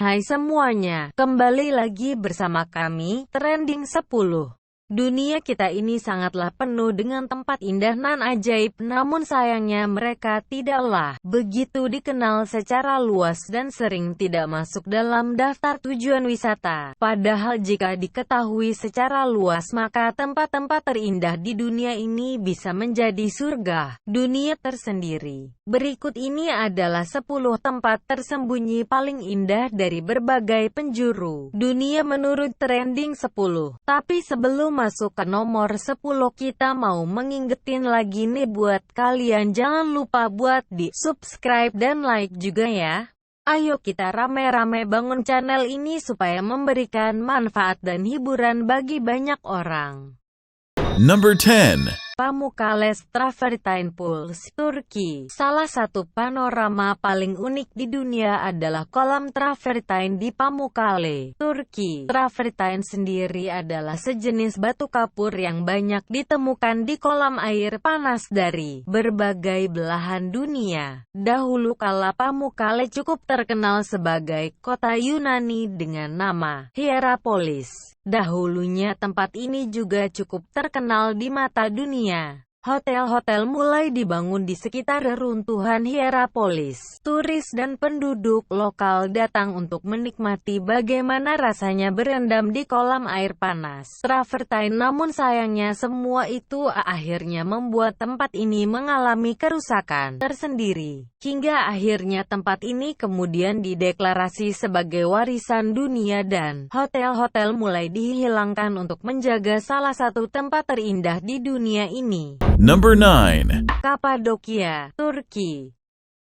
Hai semuanya, kembali lagi bersama kami, Trending 10. Dunia kita ini sangatlah penuh dengan tempat indah nan ajaib, namun sayangnya mereka tidaklah begitu dikenal secara luas dan sering tidak masuk dalam daftar tujuan wisata. Padahal jika diketahui secara luas maka tempat-tempat terindah di dunia ini bisa menjadi surga dunia tersendiri. Berikut ini adalah 10 tempat tersembunyi paling indah dari berbagai penjuru dunia menurut Trending 10. Tapi sebelum masuk ke nomor 10, kita mau mengingetin lagi nih buat kalian, jangan lupa buat di subscribe dan like juga ya. Ayo kita rame-rame bangun channel ini supaya memberikan manfaat dan hiburan bagi banyak orang. Number 10. Pamukkale Travertine Pools, Turki. Salah satu panorama paling unik di dunia adalah kolam travertine di Pamukkale, Turki. Travertine sendiri adalah sejenis batu kapur yang banyak ditemukan di kolam air panas dari berbagai belahan dunia. Dahulu kala Pamukkale cukup terkenal sebagai kota Yunani dengan nama Hierapolis. Dahulunya tempat ini juga cukup terkenal di mata dunia. Hotel-hotel mulai dibangun di sekitar reruntuhan Hierapolis. Turis dan penduduk lokal datang untuk menikmati bagaimana rasanya berendam di kolam air panas travertine. Namun sayangnya semua itu akhirnya membuat tempat ini mengalami kerusakan tersendiri. Hingga akhirnya tempat ini kemudian dideklarasi sebagai warisan dunia dan hotel-hotel mulai dihilangkan untuk menjaga salah satu tempat terindah di dunia ini. Number 9. Kapadokia, Turki.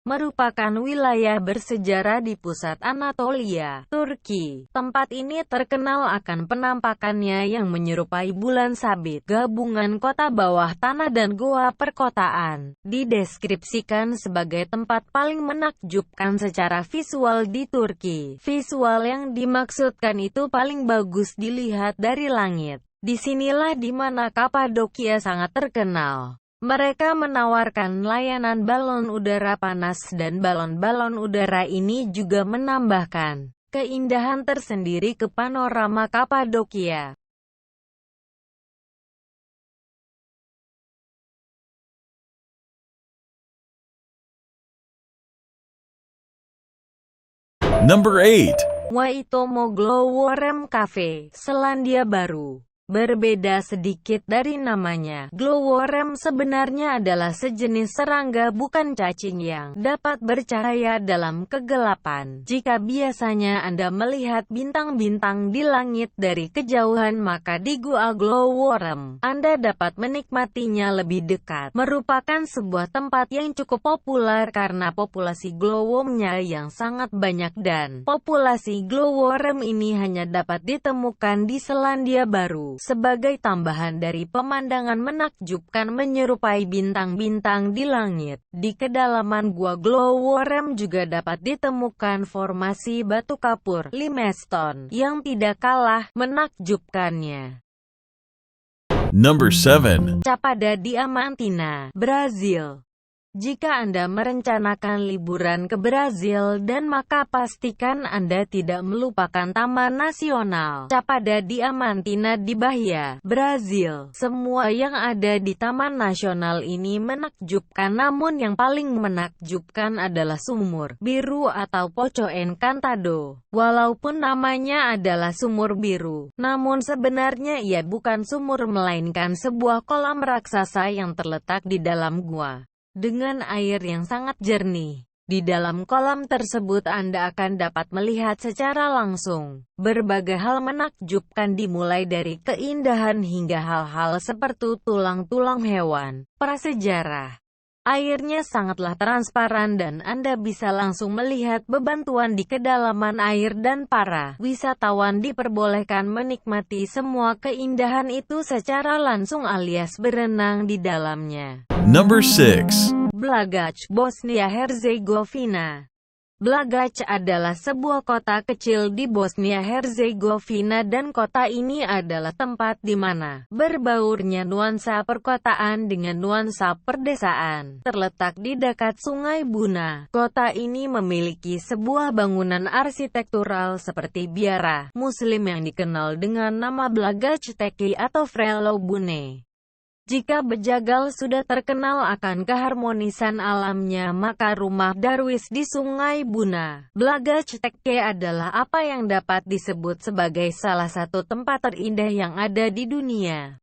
Merupakan wilayah bersejarah di pusat Anatolia, Turki. Tempat ini terkenal akan penampakannya yang menyerupai bulan sabit, gabungan kota bawah tanah dan goa perkotaan. Dideskripsikan sebagai tempat paling menakjubkan secara visual di Turki. Visual yang dimaksudkan itu paling bagus dilihat dari langit. Disinilah dimana Kapadokia sangat terkenal. Mereka menawarkan layanan balon udara panas dan balon-balon udara ini juga menambahkan keindahan tersendiri ke panorama Kapadokia. Number 8. Waitomo Glowworm Cafe, Selandia Baru. Berbeda sedikit dari namanya, glowworm sebenarnya adalah sejenis serangga bukan cacing yang dapat bercahaya dalam kegelapan. Jika biasanya Anda melihat bintang-bintang di langit dari kejauhan, maka di gua glowworm Anda dapat menikmatinya lebih dekat. Merupakan sebuah tempat yang cukup populer karena populasi glowwormnya yang sangat banyak dan populasi glowworm ini hanya dapat ditemukan di Selandia Baru. Sebagai tambahan dari pemandangan menakjubkan menyerupai bintang-bintang di langit, di kedalaman gua glowworm juga dapat ditemukan formasi batu kapur limestone yang tidak kalah menakjubkannya. Number 7. Chapada Diamantina, Brazil. Jika Anda merencanakan liburan ke Brazil dan maka pastikan Anda tidak melupakan Taman Nasional Chapada Diamantina di Bahia, Brazil. Semua yang ada di Taman Nasional ini menakjubkan, namun yang paling menakjubkan adalah sumur biru atau Poço Encantado. Walaupun namanya adalah sumur biru, namun sebenarnya ia bukan sumur melainkan sebuah kolam raksasa yang terletak di dalam gua dengan air yang sangat jernih. Di dalam kolam tersebut Anda akan dapat melihat secara langsung berbagai hal menakjubkan, dimulai dari keindahan hingga hal-hal seperti tulang-tulang hewan prasejarah. Airnya sangatlah transparan dan Anda bisa langsung melihat bebatuan di kedalaman air, dan para wisatawan diperbolehkan menikmati semua keindahan itu secara langsung alias berenang di dalamnya. Number 6. Blagac, Bosnia Herzegovina. Blagac adalah sebuah kota kecil di Bosnia-Herzegovina dan kota ini adalah tempat di mana berbaurnya nuansa perkotaan dengan nuansa perdesaan. Terletak di dekat Sungai Buna, kota ini memiliki sebuah bangunan arsitektural seperti biara Muslim yang dikenal dengan nama Blagac Teki atau Vrelo Bune. Jika Bejagal sudah terkenal akan keharmonisan alamnya, maka rumah Darwis di Sungai Buna, Blagac Teke adalah apa yang dapat disebut sebagai salah satu tempat terindah yang ada di dunia.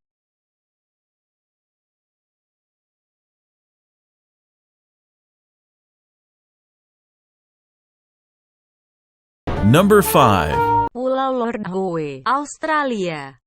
Number 5. Pulau Lord Howe, Australia.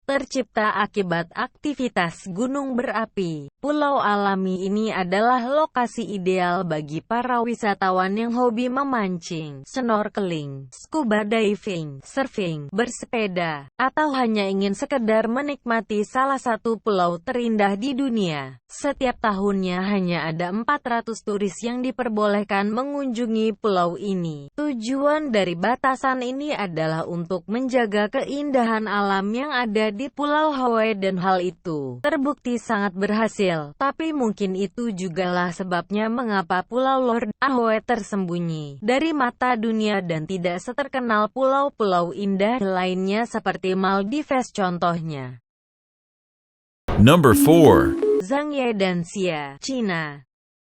Tercipta akibat aktivitas gunung berapi. Pulau alami ini adalah lokasi ideal bagi para wisatawan yang hobi memancing, snorkeling, scuba diving, surfing, bersepeda, atau hanya ingin sekedar menikmati salah satu pulau terindah di dunia. Setiap tahunnya hanya ada 400 turis yang diperbolehkan mengunjungi pulau ini. Tujuan dari batasan ini adalah untuk menjaga keindahan alam yang ada di Pulau Howe dan hal itu terbukti sangat berhasil. Tapi mungkin itu jugalah sebabnya mengapa Pulau Lord Howe tersembunyi dari mata dunia dan tidak seterkenal pulau-pulau indah lainnya seperti Maldives contohnya. Number 4. Zhangye dan Xia, Cina.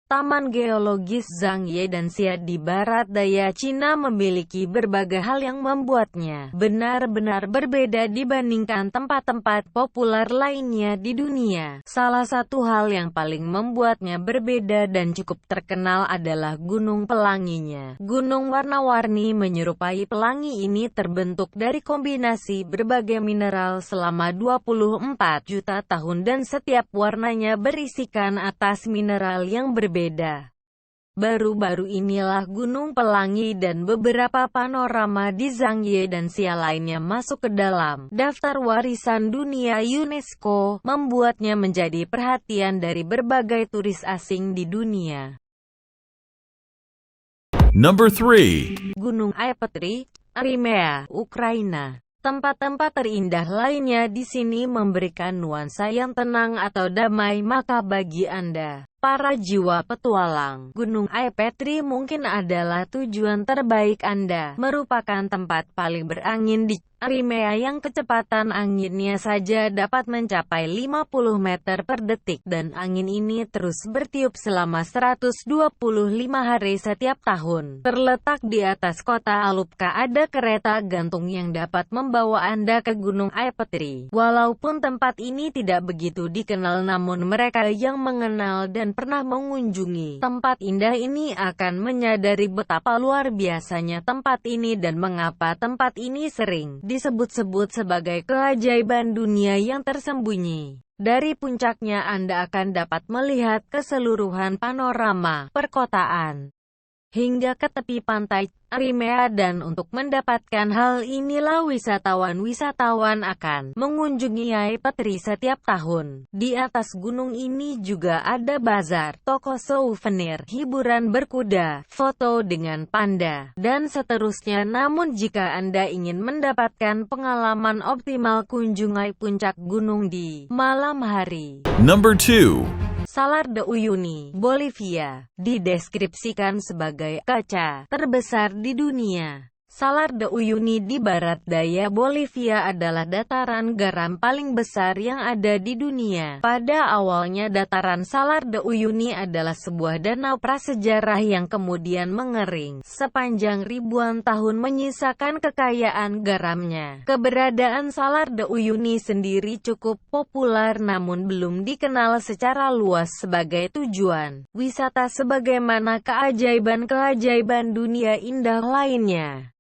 Taman Geologis Zhangye dan Xia di barat daya Cina memiliki berbagai hal yang membuatnya benar-benar berbeda dibandingkan tempat-tempat populer lainnya di dunia. Salah satu hal yang paling membuatnya berbeda dan cukup terkenal adalah Gunung Pelanginya. Gunung warna-warni menyerupai pelangi ini terbentuk dari kombinasi berbagai mineral selama 24 juta tahun dan setiap warnanya berisikan atas mineral yang berbeda. Baru-baru inilah Gunung Pelangi dan beberapa panorama di Zhangye dan Xia lainnya masuk ke dalam daftar warisan dunia UNESCO, membuatnya menjadi perhatian dari berbagai turis asing di dunia. Number 3. Gunung Aipetri, Crimea, Ukraina. Tempat-tempat terindah lainnya di sini memberikan nuansa yang tenang atau damai, maka bagi Anda, para jiwa petualang, Gunung Aipetri mungkin adalah tujuan terbaik Anda. Merupakan tempat paling berangin di Crimea yang kecepatan anginnya saja dapat mencapai 50 meter per detik dan angin ini terus bertiup selama 125 hari setiap tahun. Terletak di atas kota Alupka ada kereta gantung yang dapat membawa Anda ke Gunung Aipetri. Walaupun tempat ini tidak begitu dikenal, namun mereka yang mengenal dan pernah mengunjungi tempat indah ini akan menyadari betapa luar biasanya tempat ini dan mengapa tempat ini sering disebut-sebut sebagai keajaiban dunia yang tersembunyi. Dari puncaknya Anda akan dapat melihat keseluruhan panorama perkotaan hingga ke tepi pantai Crimea, dan untuk mendapatkan hal inilah wisatawan-wisatawan akan mengunjungi Aipetri setiap tahun. Di atas gunung ini juga ada bazar, toko souvenir, hiburan berkuda, foto dengan panda, dan seterusnya. Namun jika Anda ingin mendapatkan pengalaman optimal, kunjungi puncak gunung di malam hari. Number 2. Salar de Uyuni, Bolivia, dideskripsikan sebagai kaca terbesar di dunia. Salar de Uyuni di barat daya Bolivia adalah dataran garam paling besar yang ada di dunia. Pada awalnya dataran Salar de Uyuni adalah sebuah danau prasejarah yang kemudian mengering sepanjang ribuan tahun menyisakan kekayaan garamnya. Keberadaan Salar de Uyuni sendiri cukup populer namun belum dikenal secara luas sebagai tujuan wisata sebagaimana keajaiban-keajaiban dunia indah lainnya.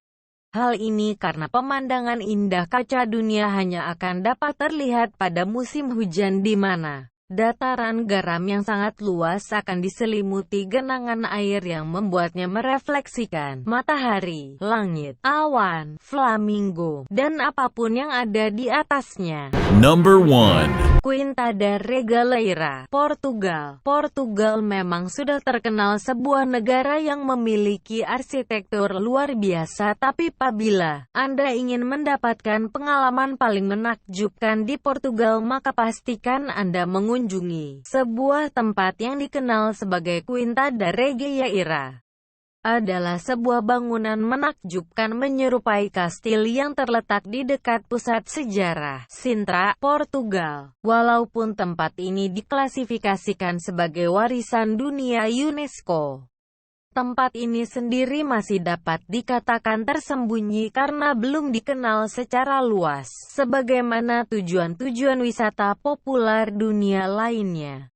Hal ini karena pemandangan indah kaca dunia hanya akan dapat terlihat pada musim hujan di mana dataran garam yang sangat luas akan diselimuti genangan air yang membuatnya merefleksikan matahari, langit, awan, flamingo, dan apapun yang ada di atasnya. Number 1. Quinta da Regaleira, Portugal. Portugal memang sudah terkenal sebuah negara yang memiliki arsitektur luar biasa, tapi apabila Anda ingin mendapatkan pengalaman paling menakjubkan di Portugal, maka pastikan Anda mengunjungi sebuah tempat yang dikenal sebagai Quinta da Regaleira. Adalah sebuah bangunan menakjubkan menyerupai kastil yang terletak di dekat pusat sejarah Sintra, Portugal. Walaupun tempat ini diklasifikasikan sebagai warisan dunia UNESCO, tempat ini sendiri masih dapat dikatakan tersembunyi karena belum dikenal secara luas, sebagaimana tujuan-tujuan wisata populer dunia lainnya.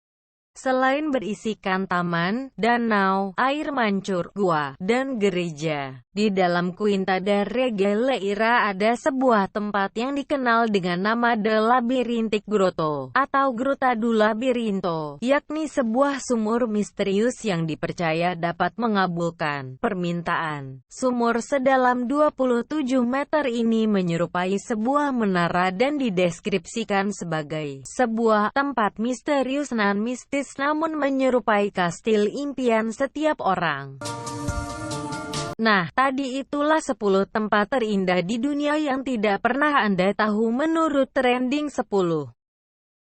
Selain berisikan taman, danau, air mancur, gua, dan gereja, di dalam Quinta da Regaleira ada sebuah tempat yang dikenal dengan nama The Labyrinthine Grotto, atau Gruta do Labirinto, yakni sebuah sumur misterius yang dipercaya dapat mengabulkan permintaan. Sumur sedalam 27 meter ini menyerupai sebuah menara dan dideskripsikan sebagai sebuah tempat misterius nan mistis, namun menyerupai kastil impian setiap orang. Nah, tadi itulah 10 tempat terindah di dunia yang tidak pernah Anda tahu menurut trending 10.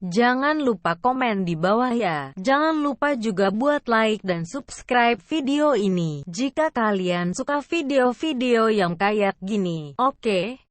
Jangan lupa komen di bawah ya. Jangan lupa juga buat like dan subscribe video ini jika kalian suka video-video yang kayak gini. Oke?